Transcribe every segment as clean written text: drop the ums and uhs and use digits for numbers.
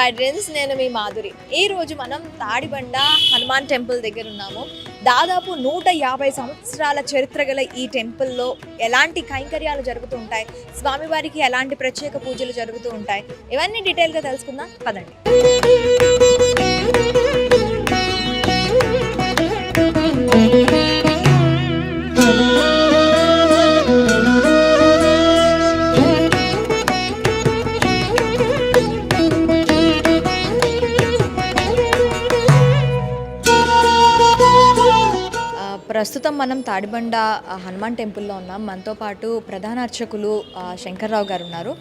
Gardens. నేను మీ మాధురి. ఈరోజు మనం తాడిబండ హనుమాన్ టెంపుల్ దగ్గర ఉన్నాము. దాదాపు 150 సంవత్సరాల చరిత్ర గల ఈ టెంపుల్లో ఎలాంటి కైంకర్యాలు జరుగుతూ ఉంటాయి, స్వామివారికి ఎలాంటి ప్రత్యేక పూజలు జరుగుతూ ఉంటాయి, ఇవన్నీ డీటెయిల్గా తెలుసుకుందాం పదండి. ప్రస్తుతం మనం తాడిబండ హనుమాన్ టెంపుల్లో ఉన్నాం. మనతో పాటు ప్రధాన అర్చకులు శంకర్రావు గారు ఉన్నారు.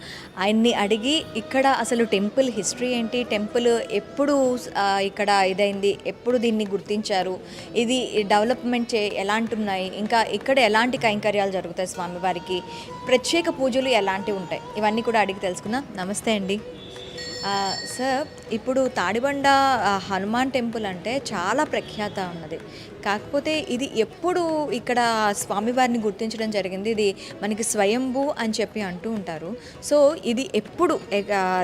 ఆయన్ని అడిగి ఇక్కడ అసలు టెంపుల్ హిస్టరీ ఏంటి, టెంపుల్ ఎప్పుడు ఇక్కడ ఇదైంది, ఎప్పుడు దీన్ని గుర్తించారు, ఇది డెవలప్మెంట్ ఎలాంటి ఉన్నాయి, ఇంకా ఇక్కడ ఎలాంటి కైంకర్యాలు జరుగుతాయి, స్వామివారికి ప్రత్యేక పూజలు ఎలాంటివి ఉంటాయి, ఇవన్నీ కూడా అడిగి తెలుసుకుందాం. నమస్తే అండి. సార్, ఇప్పుడు తాడిబండ హనుమాన్ టెంపుల్ అంటే చాలా ప్రఖ్యాత ఉన్నది. కాకపోతే ఇది ఎప్పుడు ఇక్కడ స్వామివారిని గుర్తించడం జరిగింది, ఇది మనకి స్వయంభూ అని చెప్పి అంటూ ఉంటారు. సో ఇది ఎప్పుడు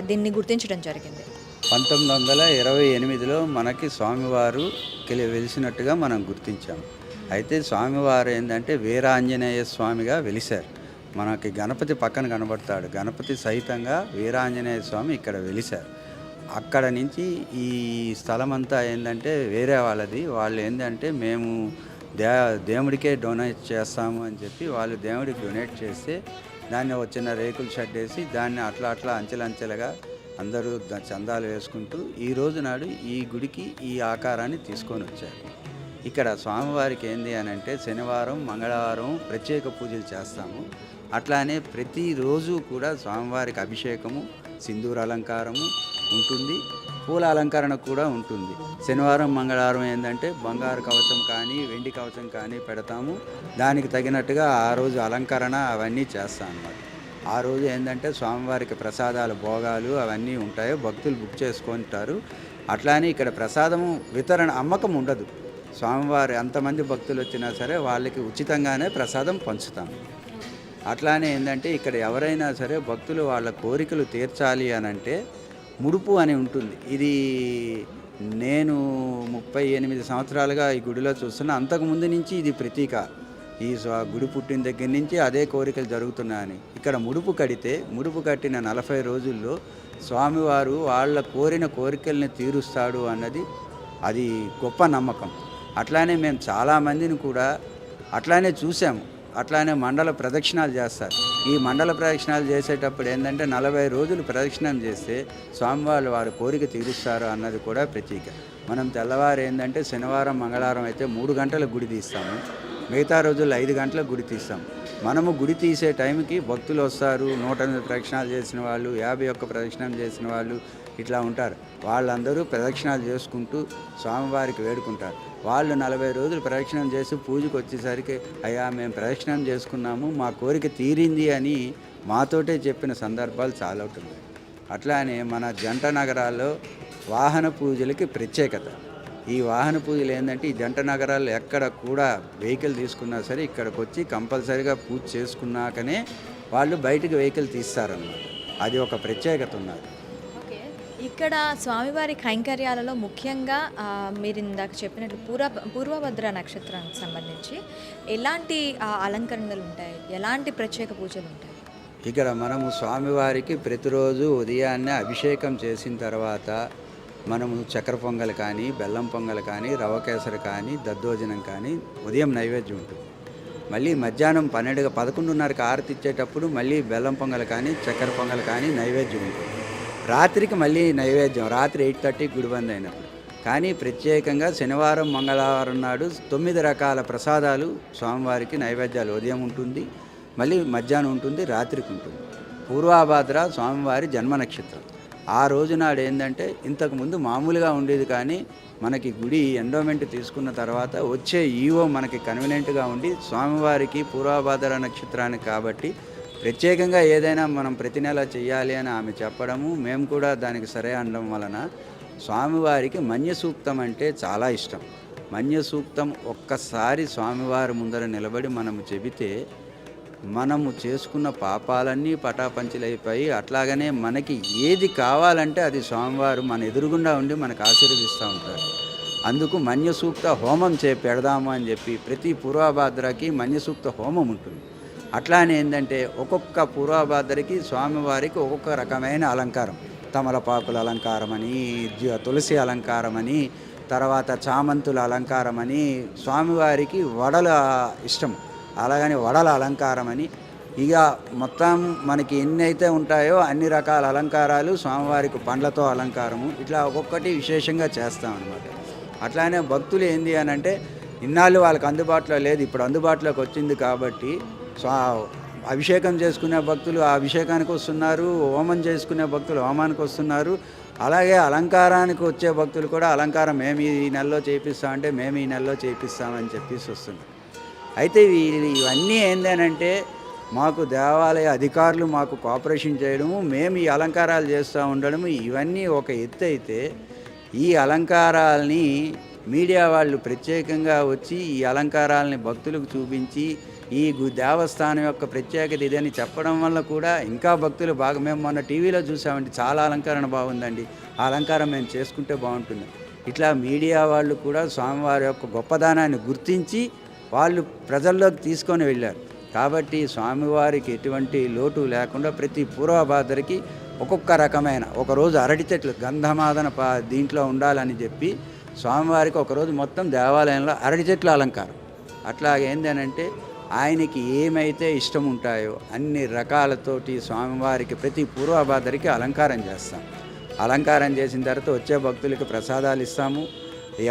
దీన్ని గుర్తించడం జరిగింది? 1928లో మనకి స్వామివారు వెలిసినట్టుగా మనం గుర్తించాము. అయితే స్వామివారు ఏంటంటే వీరాంజనేయ స్వామిగా వెలిశారు. మనకి గణపతి పక్కన కనబడతాడు. గణపతి సహితంగా వీరాంజనేయ స్వామి ఇక్కడ వెలిశారు. అక్కడ నుంచి ఈ స్థలం అంతా ఏంటంటే వేరే వాళ్ళది. వాళ్ళు ఏంటంటే మేము దేవుడికే డొనేట్ చేస్తాము అని చెప్పి వాళ్ళు దేవుడికి డొనేట్ చేస్తే దాన్ని వచ్చిన రేకుల షెడ్ వేసి దాన్ని అట్లా అంచెలంచెలుగా అందరూ చందాలు వేసుకుంటూ ఈ రోజు నాడు ఈ గుడికి ఈ ఆకారాన్ని తీసుకొని వచ్చారు. ఇక్కడ స్వామివారికి ఏంది అని అంటే శనివారం, మంగళవారం ప్రత్యేక పూజలు చేస్తాము. అట్లానే ప్రతిరోజు కూడా స్వామివారికి అభిషేకము, సింధూర అలంకారము ఉంటుంది, పూల అలంకరణ కూడా ఉంటుంది. శనివారం, మంగళవారం ఏంటంటే బంగారు కవచం కానీ వెండి కవచం కానీ పెడతాము. దానికి తగినట్టుగా ఆ రోజు అలంకరణ అవన్నీ చేస్తాం అన్నమాట. ఆ రోజు ఏంటంటే స్వామివారికి ప్రసాదాలు, భోగాలు అవన్నీ ఉంటాయి. భక్తులు బుక్ చేసుకుంటారు. అట్లానే ఇక్కడ ప్రసాదము వితరణ, అమ్మకం ఉండదు. స్వామివారి అంతమంది భక్తులు వచ్చినా సరే వాళ్ళకి ఉచితంగానే ప్రసాదం పంచుతాము. అట్లానే ఏంటంటే ఇక్కడ ఎవరైనా సరే భక్తులు వాళ్ళ కోరికలు తీర్చాలి అని అంటే ముడుపు అని ఉంటుంది. ఇది నేను 38 సంవత్సరాలుగా ఈ గుడిలో చూస్తున్నా. అంతకుముందు నుంచి ఇది ప్రతీక. ఈ గుడి పుట్టిన దగ్గర నుంచి అదే కోరికలు జరుగుతున్నాయని. ఇక్కడ ముడుపు కడితే ముడుపు కట్టిన 40 రోజుల్లో స్వామివారు వాళ్ళ కోరిన కోరికల్ని తీరుస్తాడు అన్నది అది గొప్ప నమ్మకం. అట్లానే మేము చాలామందిని కూడా అట్లానే చూసాము. అట్లానే మండల ప్రదక్షిణాలు చేస్తారు. ఈ మండల ప్రదక్షిణాలు చేసేటప్పుడు ఏంటంటే 40 రోజులు ప్రదక్షిణం చేస్తే స్వామివారు వారి కోరిక తీరుస్తారు అన్నది కూడా ప్రతీక. మనం తెల్లవారు ఏంటంటే శనివారం, మంగళవారం అయితే 3 గంటలకు గుడి తీస్తాము. మిగతా రోజుల్లో 5 గంటలకు గుడి తీస్తాము. మనము గుడి తీసే టైంకి భక్తులు వస్తారు. 108 ప్రదక్షిణాలు చేసిన వాళ్ళు, 51 ప్రదక్షిణం చేసిన వాళ్ళు ఇట్లా ఉంటారు. వాళ్ళందరూ ప్రదక్షిణాలు చేసుకుంటూ స్వామివారికి వేడుకుంటారు. వాళ్ళు 40 రోజులు ప్రదక్షిణం చేసి పూజకు వచ్చేసరికి అయ్యా మేము ప్రదక్షిణం చేసుకున్నాము, మా కోరిక తీరింది అని మాతోటే చెప్పిన సందర్భాలు చాలా ఉంటుంది. అట్లానే మన జంట నగరాల్లో వాహన పూజలకి ప్రత్యేకత. ఈ వాహన పూజలు ఏంటంటే ఈ జంట నగరాల్లో ఎక్కడ కూడా వెహికల్ తీసుకున్నా సరే ఇక్కడికి వచ్చి కంపల్సరీగా పూజ చేసుకున్నాకనే వాళ్ళు బయటకు వెహికల్ తీస్తారన్నమాట. అది ఒక ప్రత్యేకత ఉన్నది. ఇక్కడ స్వామివారి కైంకర్యాలలో ముఖ్యంగా మీరు ఇందాక చెప్పినట్లు పూర్వభద్ర నక్షత్రానికి సంబంధించి ఎలాంటి అలంకరణలు ఉంటాయి, ఎలాంటి ప్రత్యేక పూజలు ఉంటాయి? ఇక్కడ మనము స్వామివారికి ప్రతిరోజు ఉదయాన్నే అభిషేకం చేసిన తర్వాత మనము చక్కెర పొంగల్ కానీ, బెల్లం పొంగల్ కానీ, రవ కేసరి కానీ, దద్దోజనం కానీ ఉదయం నైవేద్యం ఉంటుంది. మళ్ళీ మధ్యాహ్నం 11:30కి ఆరతి ఇచ్చేటప్పుడు మళ్ళీ బెల్లం పొంగల్ కానీ, చక్కెర పొంగల్ కానీ నైవేద్యం ఉంటుంది. రాత్రికి మళ్ళీ నైవేద్యం, రాత్రి 8:30 గుడి బంద్ అయినప్పుడు. కానీ ప్రత్యేకంగా శనివారం, మంగళవారం నాడు 9 రకాల ప్రసాదాలు స్వామివారికి నైవేద్యాలు ఉదయం ఉంటుంది, మళ్ళీ మధ్యాహ్నం ఉంటుంది, రాత్రికి ఉంటుంది. పూర్వభాద్ర స్వామివారి జన్మ నక్షత్రం. ఆ రోజు నాడు ఏంటంటే ఇంతకుముందు మామూలుగా ఉండేది, కానీ మనకి గుడి ఎండోమెంట్ తీసుకున్న తర్వాత వచ్చే ఈవో మనకి కన్వీనియంట్గా ఉండి స్వామివారికి పూర్వభాద్ర నక్షత్రానికి కాబట్టి ప్రత్యేకంగా ఏదైనా మనం ప్రతి నెల చెయ్యాలి అని ఆమె చెప్పడము, మేము కూడా దానికి సరే అనడం వలన స్వామివారికి మన్య సూక్తం అంటే చాలా ఇష్టం. మన్య సూక్తం ఒక్కసారి స్వామివారి ముందర నిలబడి మనము చెబితే మనము చేసుకున్న పాపాలన్నీ పటాపంచలైపోయి అట్లాగనే మనకి ఏది కావాలంటే అది స్వామివారు మన ఎదురుగుండా ఉండి మనకు ఆశీర్వదిస్తూ ఉంటారు. అందుకు మన్యసూక్త హోమం పెడదాము అని చెప్పి ప్రతి పూర్వభాద్రకి మన్యసూక్త హోమం ఉంటుంది. అట్లానే ఏంటంటే ఒక్కొక్క పూర్వభాద్రకి స్వామివారికి ఒక్కొక్క రకమైన అలంకారం, తమలపాకుల అలంకారం అని, తులసి అలంకారం అని, తర్వాత చామంతుల అలంకారం అని, స్వామివారికి వడల ఇష్టం అలాగని వడల అలంకారం అని, ఇక మొత్తం మనకి ఎన్ని అయితే ఉంటాయో అన్ని రకాల అలంకారాలు, స్వామివారికి పండ్లతో అలంకారము, ఇట్లా ఒక్కొక్కటి విశేషంగా చేస్తామన్నమాట. అట్లానే భక్తులు ఏంది అని అంటే ఇన్నాళ్ళు వాళ్ళకి అందుబాటులో లేదు, ఇప్పుడు అందుబాటులోకి వచ్చింది కాబట్టి అభిషేకం చేసుకునే భక్తులు ఆ అభిషేకానికి వస్తున్నారు, హోమం చేసుకునే భక్తులు హోమానికి వస్తున్నారు. అలాగే అలంకారానికి వచ్చే భక్తులు కూడా అలంకారం మేము ఈ నెలలో చేయిస్తామంటే మేము ఈ నెలలో చేయిస్తామని చెప్పేసి వస్తున్నారు. అయితే ఇవన్నీ ఏంటంటే మాకు దేవాలయ అధికారులు మాకు కోఆపరేషన్ చేయడము, మేము ఈ అలంకారాలు చేస్తూ ఉండడము, ఇవన్నీ ఒక ఎత్తు అయితే ఈ అలంకారాలని మీడియా వాళ్ళు ప్రత్యేకంగా వచ్చి ఈ అలంకారాలని భక్తులకు చూపించి ఈ దేవస్థానం యొక్క ప్రత్యేకత ఇదని చెప్పడం వల్ల కూడా ఇంకా భక్తులు బాగా, మేము మొన్న టీవీలో చూసామండి, చాలా అలంకరణ బాగుందండి, ఆ అలంకారం మేము చేసుకుంటే బాగుంటుంది. ఇట్లా మీడియా వాళ్ళు కూడా స్వామివారి యొక్క గొప్పదనాన్ని గుర్తించి వాళ్ళు ప్రజల్లోకి తీసుకొని వెళ్ళారు. కాబట్టి స్వామివారికి ఎటువంటి లోటు లేకుండా ప్రతి పూర్వభాద్రకి ఒక్కొక్క రకమైన, ఒకరోజు అరటి చెట్లు గంధమాదన దీంట్లో ఉండాలని చెప్పి స్వామివారికి ఒకరోజు మొత్తం దేవాలయంలో అరటి చెట్ల అలంకారం. అట్లాగే ఏంటంటే ఆయనకి ఏమైతే ఇష్టం ఉంటాయో అన్ని రకాలతోటి స్వామివారికి ప్రతి పూర్వభాద్రకి అలంకారం చేస్తాం. అలంకారం చేసిన తర్వాత వచ్చే భక్తులకి ప్రసాదాలు ఇస్తాము,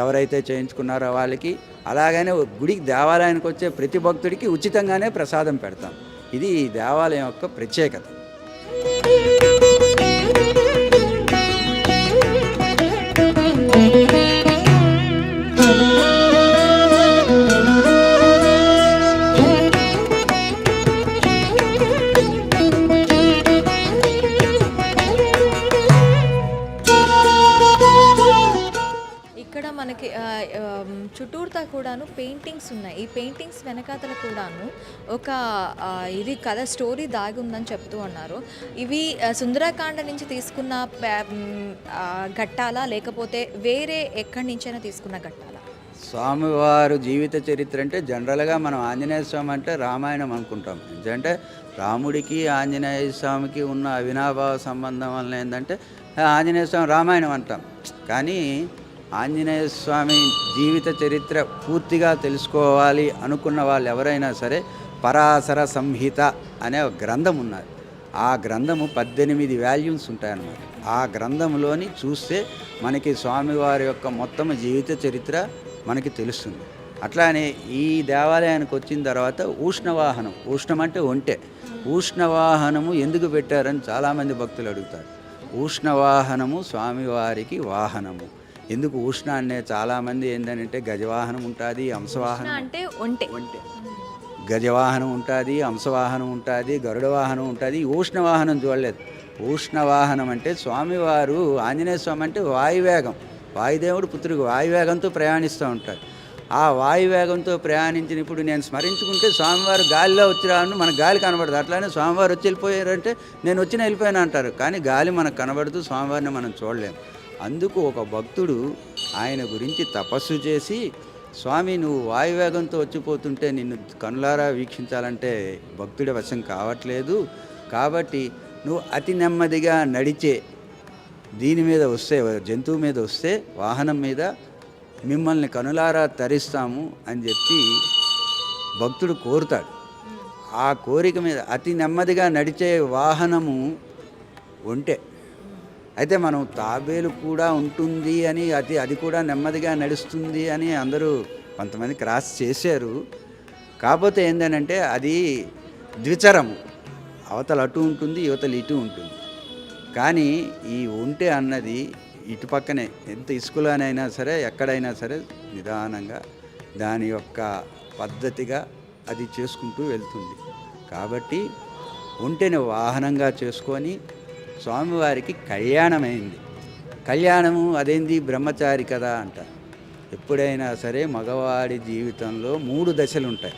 ఎవరైతే చేయించుకున్నారో వాళ్ళకి. అలాగనే గుడికి దేవాలయానికి వచ్చే ప్రతి భక్తుడికి ఉచితంగానే ప్రసాదం పెడతాం. ఇది ఈ దేవాలయం యొక్క ప్రత్యేకత. మనకి చుట్టూరుతా కూడాను పెయింటింగ్స్ ఉన్నాయి. ఈ పెయింటింగ్స్ వెనకాతల కూడాను ఒక ఇది కథ స్టోరీ దాగి ఉందని చెప్తూ ఉన్నారు. ఇవి సుందరకాండ నుంచి తీసుకున్న ఘట్టాలా లేకపోతే వేరే ఎక్కడి నుంచైనా తీసుకున్న ఘట్టాలా? స్వామివారు జీవిత చరిత్ర అంటే జనరల్గా మనం ఆంజనేయ స్వామి అంటే రామాయణం అనుకుంటాం. ఎందుకంటే రాముడికి ఆంజనేయ స్వామికి ఉన్న అవినాభావ సంబంధం వల్ల ఏంటంటే ఆంజనేయ స్వామి రామాయణం అంటాం. కానీ ఆంజనేయ స్వామి జీవిత చరిత్ర పూర్తిగా తెలుసుకోవాలి అనుకున్న వాళ్ళు ఎవరైనా సరే పరాశర సంహిత అనే ఒక గ్రంథం ఉన్నది. ఆ గ్రంథము 18 వాల్యూమ్స్ ఉంటాయన్నమాట. ఆ గ్రంథంలోని చూస్తే మనకి స్వామివారి యొక్క మొత్తం జీవిత చరిత్ర మనకి తెలుస్తుంది. అట్లానే ఈ దేవాలయానికి వచ్చిన తర్వాత ఉష్ణవాహనం, ఉష్ణం అంటే ఒంటె, ఉష్ణవాహనము ఎందుకు పెట్టారని చాలామంది భక్తులు అడుగుతారు. ఉష్ణవాహనము స్వామివారికి వాహనము. ఎందుకు ఉష్ణ అనే చాలామంది ఏంటంటే గజవాహనం ఉంటుంది, హంసవాహనం అంటే ఒంటె, గజవాహనం ఉంటుంది, హంసవాహనం ఉంటుంది, గరుడ వాహనం ఉంటుంది. ఉష్ణవాహనం చూడలేదు. ఉష్ణవాహనం అంటే స్వామివారు ఆంజనేయ స్వామి అంటే వాయువేగం, వాయుదేవుడు పుత్రుడు వాయువేగంతో ప్రయాణిస్తూ ఉంటారు. ఆ వాయువేగంతో ప్రయాణించినప్పుడు నేను స్మరించుకుంటే స్వామివారు గాలిలో వచ్చి రాను, మనకు గాలి కనబడదు. అట్లానే స్వామివారు వచ్చి వెళ్ళిపోయారంటే నేను వచ్చిన వెళ్ళిపోయాను అంటారు. కానీ గాలి మనకు కనబడుతూ స్వామివారిని మనం చూడలేము. అందుకు ఒక భక్తుడు ఆయన గురించి తపస్సు చేసి, స్వామి నువ్వు వాయువేగంతో వచ్చిపోతుంటే నిన్ను కనులారా వీక్షించాలంటే భక్తుడి వశం కావట్లేదు, కాబట్టి నువ్వు అతి నెమ్మదిగా నడిచే దీని మీద వస్తే, జంతువు మీద వస్తే, వాహనం మీద మిమ్మల్ని కనులారా తరిస్తాము అని చెప్పి భక్తుడు కోరుతాడు. ఆ కోరిక మీద అతి నెమ్మదిగా నడిచే వాహనము ఒంటె. అయితే మనం తాబేలు కూడా ఉంటుంది అని, అది కూడా నెమ్మదిగా నడుస్తుంది అని అందరూ కొంతమంది క్రాస్ చేశారు. కాకపోతే ఏంటంటే అది ద్విచరము, అవతల అటు ఉంటుంది, యువతలు ఇటు ఉంటుంది. కానీ ఈ ఒంటె అన్నది ఇటు పక్కనే, ఎంత ఇసుకలోనైనా సరే ఎక్కడైనా సరే నిదానంగా దాని యొక్క పద్ధతిగా అది చేసుకుంటూ వెళ్తుంది. కాబట్టి ఒంటెని వాహనంగా చేసుకొని స్వామివారికి కళ్యాణమైంది. కళ్యాణము అదేంది, బ్రహ్మచారి కదా అంటారు. ఎప్పుడైనా సరే మగవాడి జీవితంలో 3 దశలు ఉంటాయి.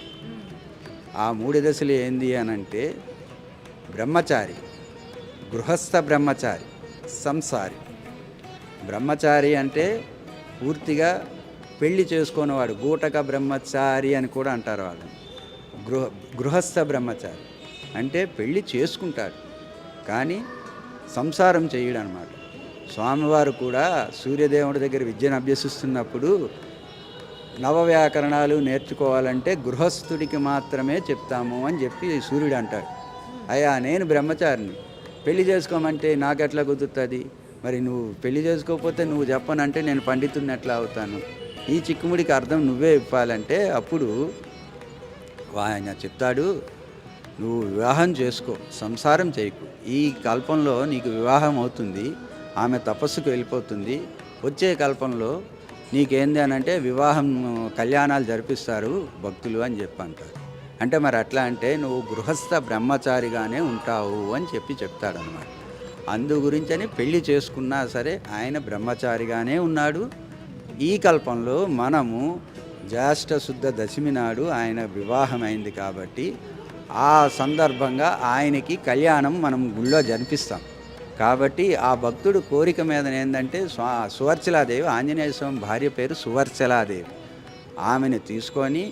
ఆ 3 దశలు ఏంది అనంటే బ్రహ్మచారి, గృహస్థ బ్రహ్మచారి, సంసారి. బ్రహ్మచారి అంటే పూర్తిగా పెళ్లి చేసుకునేవాడు, గూటక బ్రహ్మచారి అని కూడా అంటారు వాళ్ళని. గృహ గృహస్థ బ్రహ్మచారి అంటే పెళ్లి చేసుకుంటాడు కానీ సంసారం చేయడు అనమాట. స్వామివారు కూడా సూర్యదేవుడి దగ్గర విద్యను అభ్యసిస్తున్నప్పుడు నవవ్యాకరణాలు నేర్చుకోవాలంటే గృహస్థుడికి మాత్రమే చెప్తాము అని చెప్పి సూర్యుడు అంటాడు. అయ్యా నేను బ్రహ్మచారిని, పెళ్లి చేసుకోమంటే నాకెట్లా కుదురుతుంది, మరి నువ్వు పెళ్లి చేసుకోకపోతే నువ్వు చెప్పనంటే నేను పండితుడిని ఎట్లా అవుతాను, ఈ చిక్కుముడికి అర్థం నువ్వే ఇవ్వాలంటే అప్పుడు ఆయన చెప్తాడు, నువ్వు వివాహం చేసుకో, సంసారం చేయకు, ఈ కల్పంలో నీకు వివాహం అవుతుంది, ఆమె తపస్సుకు వెళ్ళిపోతుంది, వచ్చే కల్పంలో నీకేంది అని అంటే వివాహం కళ్యాణాలు జరిపిస్తారు భక్తులు అని చెప్పి అంటారు. అంటే మరి అట్లా అంటే నువ్వు గృహస్థ బ్రహ్మచారిగానే ఉంటావు అని చెప్పి చెప్తాడనమాట. అందు గురించని పెళ్లి చేసుకున్నా సరే ఆయన బ్రహ్మచారిగానే ఉన్నాడు. ఈ కల్పంలో మనము జ్యేష్ఠ శుద్ధ దశమి నాడు ఆయన వివాహం అయింది కాబట్టి ఆ సందర్భంగా ఆయనకి కళ్యాణం మనం గుళ్ళో జరిపిస్తాం. కాబట్టి ఆ భక్తుడు కోరిక మీద ఏంటంటే సువర్చలాదేవి, ఆంజనేయ స్వామి భార్య పేరు సువర్చలాదేవి, ఆమెను తీసుకొని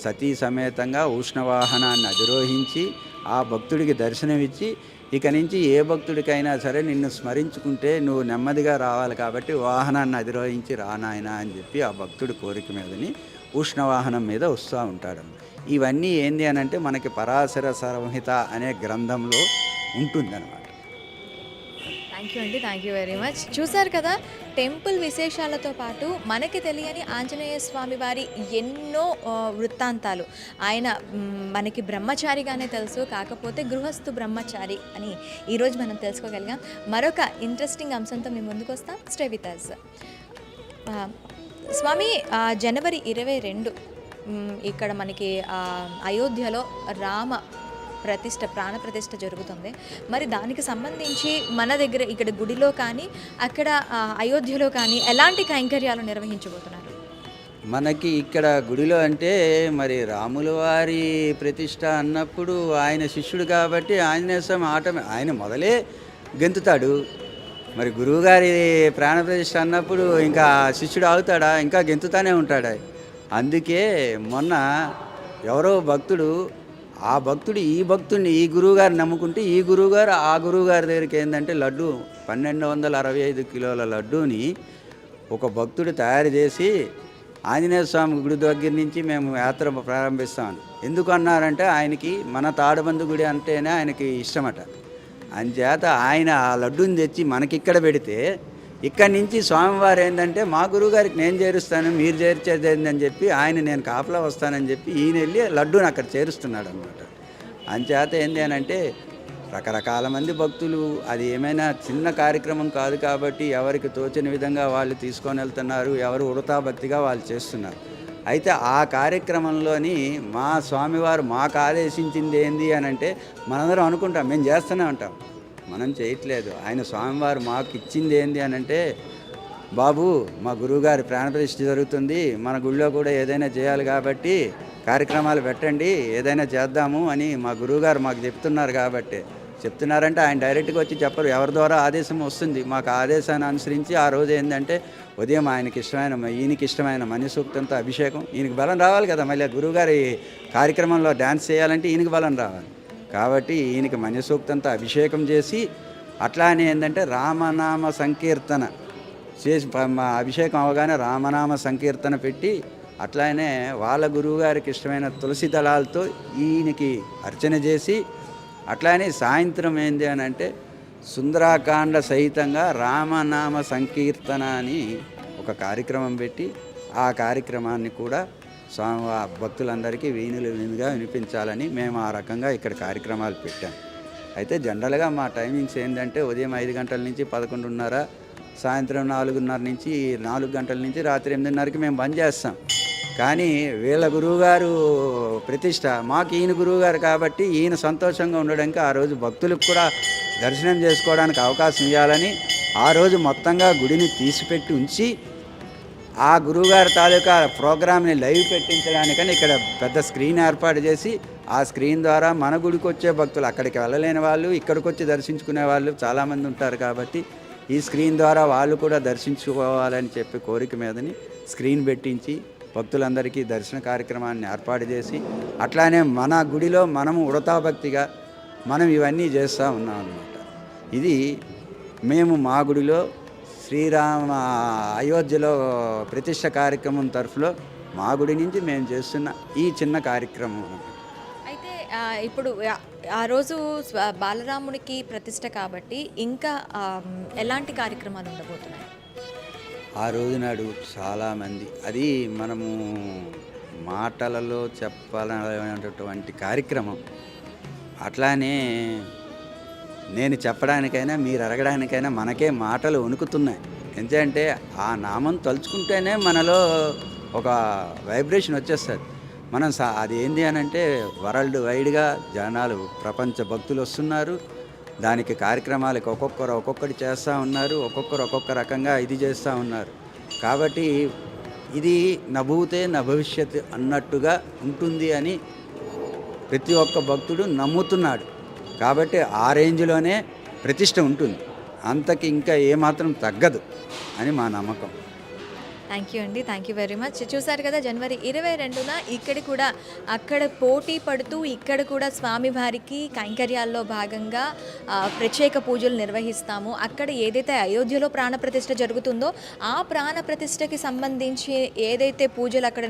సతీ సమేతంగా ఉష్ణవాహనాన్ని అధిరోహించి ఆ భక్తుడికి దర్శనమిచ్చి, ఇక నుంచి ఏ భక్తుడికైనా సరే నిన్ను స్మరించుకుంటే నువ్వు నెమ్మదిగా రావాలి కాబట్టి వాహనాన్ని అధిరోహించి రానాయన అని చెప్పి ఆ భక్తుడి కోరిక మీదని ఉష్ణవాహనం మీద వస్తూ ఉంటాడు. ఇవన్నీ ఏంది అని అంటే మనకి పరాశర సంహిత అనే గ్రంథంలో ఉంటుందన్నమాట. థ్యాంక్ యూ అండి, థ్యాంక్ యూ వెరీ మచ్. చూసారు కదా, టెంపుల్ విశేషాలతో పాటు మనకి తెలియని ఆంజనేయ స్వామి వారి ఎన్నో వృత్తాంతాలు. ఆయన మనకి బ్రహ్మచారిగానే తెలుసు, కాకపోతే గృహస్థు బ్రహ్మచారి అని ఈరోజు మనం తెలుసుకోగలిగాం. మరొక ఇంట్రెస్టింగ్ అంశంతో మేము ముందుకు వస్తాం. Stay with us. స్వామి జనవరి 22 ఇక్కడ మనకి అయోధ్యలో రామ ప్రతిష్ట, ప్రాణ ప్రతిష్ట జరుగుతుంది. మరి దానికి సంబంధించి మన దగ్గర ఇక్కడ గుడిలో కానీ అక్కడ అయోధ్యలో కానీ ఎలాంటి కైంకర్యాలు నిర్వహించబోతున్నారు? మనకి ఇక్కడ గుడిలో అంటే మరి రాముల వారి ప్రతిష్ట అన్నప్పుడు ఆయన శిష్యుడు కాబట్టి ఆంజనేయ స్వామి ఆయన మొదలే గెంతుతాడు. మరి గురువుగారి ప్రాణప్రతిష్ఠ అన్నప్పుడు ఇంకా శిష్యుడు ఆగుతాడా, ఇంకా గెంతుతానే ఉంటాడు. అందుకే మొన్న ఎవరో భక్తుడు, ఆ భక్తుడు ఈ భక్తుడిని, ఈ గురువుగారు నమ్ముకుంటే ఈ గురువుగారు ఆ గురువుగారి దగ్గరికి ఏంటంటే లడ్డు 1265 కిలోల లడ్డూని ఒక భక్తుడు తయారు చేసి ఆంజనేయ స్వామి గుడి దగ్గర నుంచి మేము యాత్ర ప్రారంభిస్తాం. ఎందుకు అన్నారంటే ఆయనకి మన తాడబందు గుడి అంటేనే ఆయనకి ఇష్టమట. అంచేత ఆయన ఆ లడ్డూని తెచ్చి మనకిక్కడ పెడితే ఇక్కడి నుంచి స్వామివారు ఏంటంటే మా గురువుగారికి నేను చేరుస్తాను, మీరు చేర్చేది ఏందని చెప్పి ఆయన నేను కాపలా వస్తానని చెప్పి ఈయన వెళ్ళి లడ్డూని అక్కడ చేరుస్తున్నాడు అనమాట. అంచేత ఏంది అని అంటే రకరకాల మంది భక్తులు, అది ఏమైనా చిన్న కార్యక్రమం కాదు కాబట్టి ఎవరికి తోచిన విధంగా వాళ్ళు తీసుకొని వెళ్తున్నారు, ఎవరు ఉడతా భక్తిగా వాళ్ళు చేస్తున్నారు. అయితే ఆ కార్యక్రమంలోని మా స్వామివారు మాకు ఆదేశించింది ఏంది అని అంటే మనందరం అనుకుంటాం మేము చేస్తూనే ఉంటాం, మనం చేయట్లేదు. ఆయన స్వామివారు మాకు ఇచ్చింది ఏంది అని అంటే, బాబు మా గురువుగారి ప్రాణప్రతిష్ఠ జరుగుతుంది, మన గుళ్ళో కూడా ఏదైనా చేయాలి కాబట్టి కార్యక్రమాలు పెట్టండి, ఏదైనా చేద్దాము అని మా గురువుగారు మాకు చెప్తున్నారంటే ఆయన డైరెక్ట్గా వచ్చి చెప్పరు, ఎవరి ద్వారా ఆదేశం వస్తుంది. మాకు ఆదేశాన్ని అనుసరించి ఆ రోజు ఏంటంటే ఉదయం ఈయనకి ఇష్టమైన మణిసూక్తంతో అభిషేకం, ఈయనకి బలం రావాలి కదా, మళ్ళీ గురువుగారి కార్యక్రమంలో డ్యాన్స్ చేయాలంటే ఈయనకి బలం రావాలి కాబట్టి ఈయనకి మణిసూక్తంతో అభిషేకం చేసి, అట్లానే ఏంటంటే రామనామ సంకీర్తన చేసి అభిషేకం అవగానే రామనామ సంకీర్తన పెట్టి, అట్లానే వాళ్ళ గురువుగారికి ఇష్టమైన తులసి దళాలతో ఈయనకి అర్చన చేసి, అట్లానే సాయంత్రం ఏంది అని అంటే సుందరాకాండ సహితంగా రామనామ సంకీర్తన అని ఒక కార్యక్రమం పెట్టి, ఆ కార్యక్రమాన్ని కూడా స్వామి భక్తులందరికీ వీణులుగా వినిపించాలని మేము ఆ రకంగా ఇక్కడ కార్యక్రమాలు పెట్టాం. అయితే జనరల్గా మా టైమింగ్స్ ఏంటంటే ఉదయం 5 గంటల నుంచి 11:30, సాయంత్రం 4:30 నుంచి 4 గంటల నుంచి రాత్రి 8:30కి మేము బంద్ చేస్తాం. కానీ వీళ్ళ గురువుగారు ప్రతిష్ట మాకు ఈయన గురువుగారు కాబట్టి ఈయన సంతోషంగా ఉండడానికి ఆ రోజు భక్తులకు కూడా దర్శనం చేసుకోవడానికి అవకాశం ఇవ్వాలని ఆ రోజు మొత్తంగా గుడిని తీసిపెట్టి ఉంచి ఆ గురువుగారి తాలూకా ప్రోగ్రామ్ని లైవ్ పెట్టించడానికని ఇక్కడ పెద్ద స్క్రీన్ ఏర్పాటు చేసి ఆ స్క్రీన్ ద్వారా మన గుడికి వచ్చే భక్తులు, అక్కడికి వెళ్ళలేని వాళ్ళు ఇక్కడికి వచ్చి దర్శించుకునే వాళ్ళు చాలామంది ఉంటారు కాబట్టి ఈ స్క్రీన్ ద్వారా వాళ్ళు కూడా దర్శించుకోవాలని చెప్పి కోరిక మీదని స్క్రీన్ పెట్టించి భక్తులందరికీ దర్శన కార్యక్రమాన్ని ఏర్పాటు చేసి అట్లానే మన గుడిలో మనము ఉడతాభక్తిగా మనం ఇవన్నీ చేస్తూ ఉన్నాం అన్నమాట. ఇది మేము మా గుడిలో శ్రీరామ అయోధ్యలో ప్రతిష్ట కార్యక్రమం తరఫులో మా గుడి నుంచి మేము చేస్తున్న ఈ చిన్న కార్యక్రమం. అయితే ఇప్పుడు ఆ రోజు బాలరాముడికి ప్రతిష్ట కాబట్టి ఇంకా ఎలాంటి కార్యక్రమాలు ఉండబోతున్నాయి? ఆ రోజు నాడు చాలామంది, అది మనము మాటలలో చెప్పాలనేటటువంటి కార్యక్రమం. అట్లానే నేను చెప్పడానికైనా మీరు అడగడానికైనా మనకే మాటలు వణుకుతున్నాయి. ఎందుకంటే ఆ నామం తలుచుకుంటేనే మనలో ఒక వైబ్రేషన్ వచ్చేస్తుంది. మనం అది ఏంది అని అంటే వరల్డ్ వైడ్గా జనాలు, ప్రపంచ భక్తులు వస్తున్నారు. దానికి కార్యక్రమాలకు ఒక్కొక్కటి చేస్తూ ఉన్నారు, ఒక్కొక్కరు ఒక్కొక్క రకంగా ఇది చేస్తూ ఉన్నారు. కాబట్టి ఇది నభూతే నభవిష్యత్ అన్నట్టుగా ఉంటుంది అని ప్రతి ఒక్క భక్తుడు నమ్ముతున్నాడు. కాబట్టి ఆ రేంజ్లోనే ప్రతిష్ట ఉంటుంది, అంతకి ఇంకా ఏమాత్రం తగ్గదు అని మా నమ్మకం. థ్యాంక్ యూ అండి, థ్యాంక్ యూ వెరీ మచ్. చూసారు కదా, జనవరి 22న ఇక్కడ కూడా అక్కడ పోటీ పడుతూ ఇక్కడ కూడా స్వామివారికి కైంకర్యాల్లో భాగంగా ప్రత్యేక పూజలు నిర్వహిస్తాము. అక్కడ ఏదైతే అయోధ్యలో ప్రాణప్రతిష్ఠ జరుగుతుందో ఆ ప్రాణప్రతిష్ఠకి సంబంధించి ఏదైతే పూజలు అక్కడ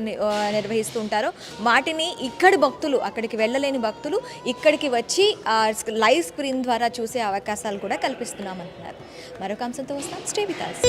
నిర్వహిస్తుంటారో వాటిని ఇక్కడి భక్తులు, అక్కడికి వెళ్ళలేని భక్తులు ఇక్కడికి వచ్చి లైవ్ స్క్రీన్ ద్వారా చూసే అవకాశాలు కూడా కల్పిస్తున్నామంటున్నారు. మరొక అంశంతో వస్తాం. Stay with us.